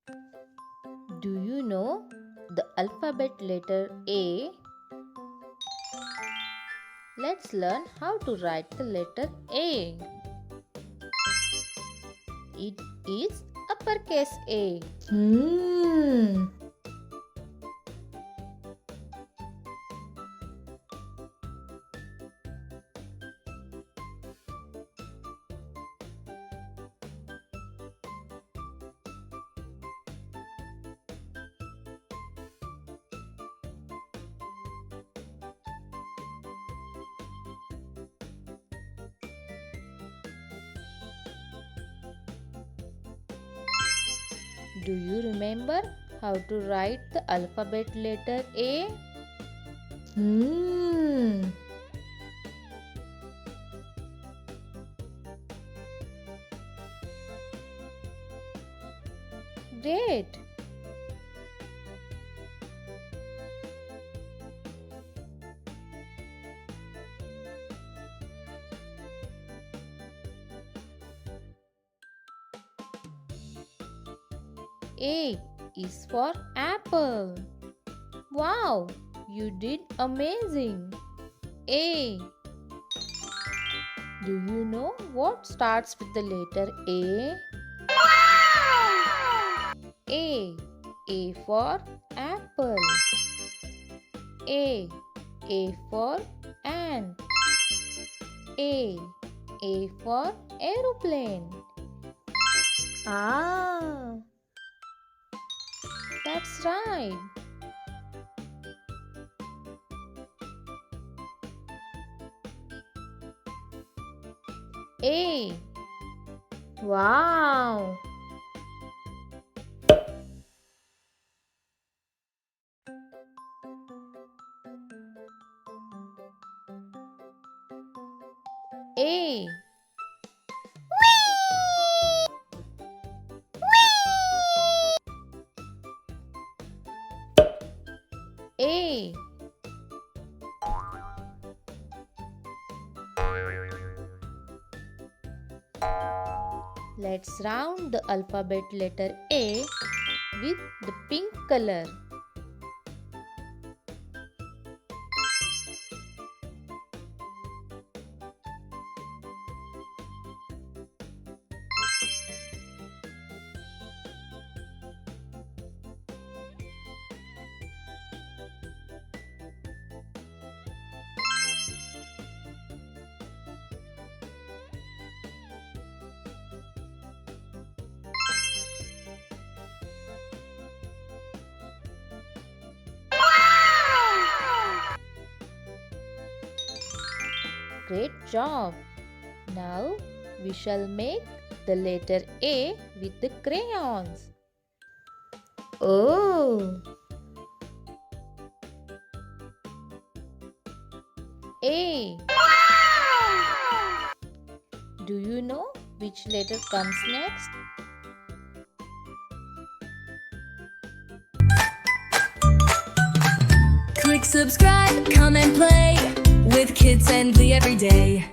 Do you know the alphabet letter A? Let's learn how to write the letter A. It is uppercase A. Do you remember how to write the alphabet letter A? Great! A is for apple. Wow, you did amazing. A. Do you know what starts with the letter A? A. A for apple. A. A for ant. A. A for aeroplane. That's right. A. Wow. A. A. Let's round the alphabet letter A with the pink color. Great job! Now we shall make the letter A with the crayons. Oh! A. Do you know which letter comes next? Click subscribe, come and play with KidsMV every day.